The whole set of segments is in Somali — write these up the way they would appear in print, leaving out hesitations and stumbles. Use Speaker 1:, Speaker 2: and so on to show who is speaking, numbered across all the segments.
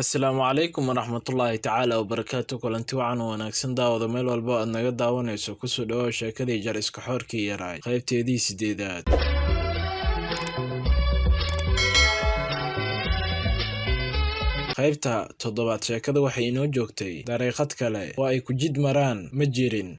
Speaker 1: Asalaamu calaykum waraxmatullaahi tacaala wabarakaatu. Kulanti wacan oo wanaagsan daawada meel walba aad naga daawanayso kusoo dhawaad sheekadii jar iska xoorkii yaraay qaybteedii 8aad. qaybta 7aad sheekada waxay inoo joogtay dariiqad kale oo ay ku jid maraan ma jirin.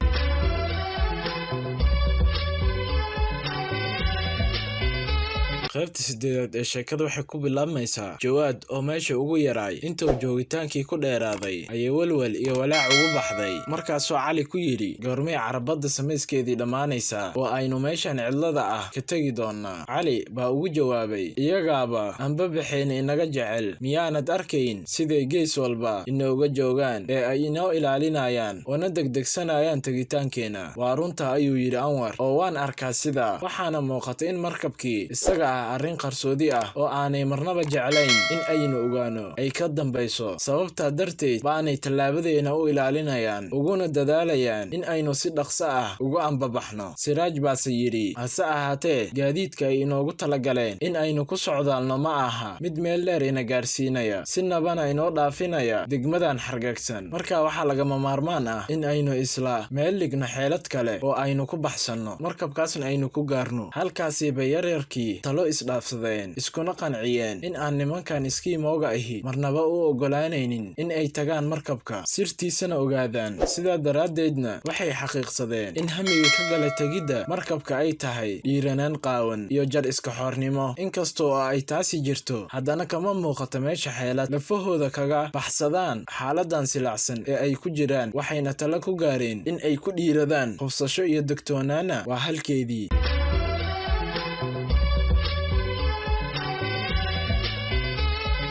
Speaker 1: qaybta 8aad ee sheekada waxay ku bilaabmaysaa Jawaad oo meesha ugu yaraay intuu joogitaankii ku dheeraaday ayay walwal iyo walaac ugu baxday. markaasoo Cali ku yidhi goormee carabada samayskeedii dhammaanaysaa oo aynu meeshan cidlada ah ka tegi doonaa. Cali baa ugu jawaabay iyagaaba anba baxeen inaga jecel, miyaanad arkayn siday gees walba inooga joogaan ee ay inoo ilaalinayaan oona degdegsanayaan tegitaankeena. waa runta ayuu yidhi Anwar, oo waan arkaa sidaa. waxaana muuqata in markabkii isaga ah arrin qarsoodi ah oo aanay marnaba jeclayn in aynu ogaano ay ka dambayso. sababtaa darteed baanay tallaabadeena u ilaalinayaan uguna dadaalayaan in aynu si dhaqso ah ugu ambabaxno. Siraaj baase yidhi hase ahaatee gaadiidka ay inoogu talagaleen in aynu ku socdaalno ma aha mid meel dheer ina gaarsiinaya, si nabana inoo dhaafinaya degmadan xargagsan. marka waxaa lagama maarmaan ah in aynu isla meel dhigno xeelad kale oo aynu ku baxsanno markabkaasna aynu ku gaarno. halkaasiiba yaryarkii talo isdhaafsadeen, iskuna qanciyeen in aan nimankan iskiimooga ahi marnaba u ogolaanaynin in ay tagaan markabka, sirtiisana ogaadaan. sidaa daraaddeedna waxay xaqiiqsadeen in hamiga ka gala tegidda markabka ay tahay dhiiranaan qaawan iyo jar iska xoornimo. inkastoo oo ay taasi jirto, haddana kama muuqato meesha xeelad lafahooda kaga baxsadaan xaaladan silacsan ee ay ku jiraan. waxayna talo ku gaareen in ay ku dhiiradaan hubsasho iyo degtoonaana waa halkeedii.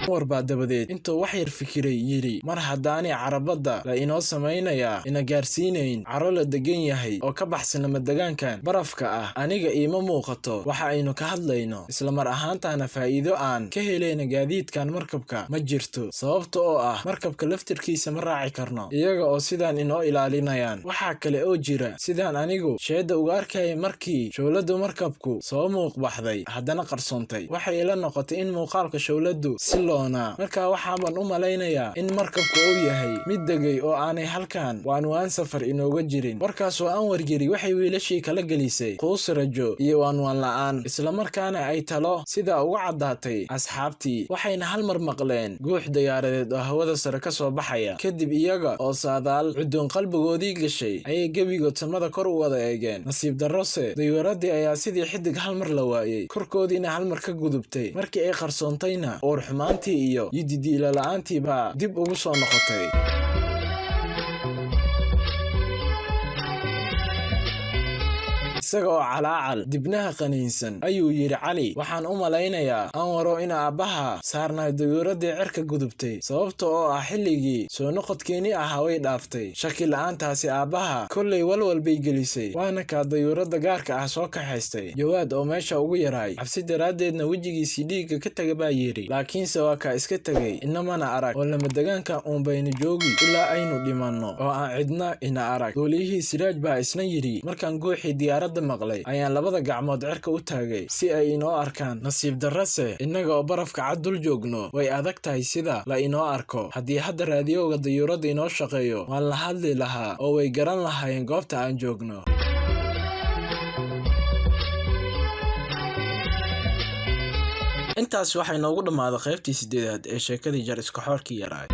Speaker 1: Anwar baa dabadeed intuu wax yar fikiray yidhi mar haddaanay carabadda la inoo samaynayaa ina gaarsiinayn caro la degan yahay oo ka baxsan lamadegaankan barafka ah, aniga iima muuqato waxa aynu ka hadlayno. isla mar ahaantaana faa'iido aan ka helayna gaadiidkan markabka ma jirto, sababta oo ah markabka laftirkiisa ma raaci karno iyaga oo sidaan inoo ilaalinayaan. waxaa kale oo jira sidaan anigu sheedda uga arkayay markii showladdu markabku soo muuq baxday haddana qarsoontay. waxay ila noqotay in muuqaalka showladdu si markaa waxaaban u malaynayaa in markabku uu yahay mid degay oo aanay halkan waanwaan safar inooga jirin. warkaasoo Anwar yiri waxay wiilashii kala gelisay quus rajo iyo waanwaan la'aan, islamarkaana ay talo sidaa uga caddaatay asxaabtii. waxayna hal mar maqleen guux diyaaradeed oo hawada sare ka soo baxaya. kadib iyaga oo saadaal cuduun qalbigoodii gashay ayay gebigood samada kor u wada eegeen. nasiib darrose diyuuraddii ayaa sidii xidig hal mar la waayey, korkoodiina hal mar ka gudubtay. markii ay qarsoontayna uur xumaantii iyo yididiila la'aantii baa dib ugu soo noqotay. isaga oo calaacal dibnaha qaniinsan ayuu yidhi Cali, waxaan u malaynayaa Anwaro in aabbaha saarnaa diyuuraddii cirka gudubtay, sababta oo ah xilligii soo noqodkeeni ahaa way dhaaftay. shaki la'aantaasi aabbaha kollay walwal bay gelisay, waana kaa diyuuradda gaarka ah soo kaxaystay. Jawaad oo meesha ugu yaraay cabsi daraaddeedna wejigiisii dhiigga ka taga baa yidhi, laakiinse waa kaa iska tegay inamana arag oo lamadegaanka uunbaynu joogi ilaa aynu dhimanno oo aan cidna ina arag. duuliyihii Siraaj baa isna yidhi markaan guuxii diyaaradda maqlay ayaan labada gacmood cirka u taagay si ay inoo arkaan. nasiib darrase innaga oo barafka cad dul joogno way adag tahay sida la inoo arko. haddii hadda raadiyowga diyuuradda inoo shaqeeyo waan la hadli lahaa oo way garan lahaayeen goobta aan joogno. intaas waxay noogu dhammaaday qaybtii 8aad ee sheekadii jar iska xoorkii yaraay.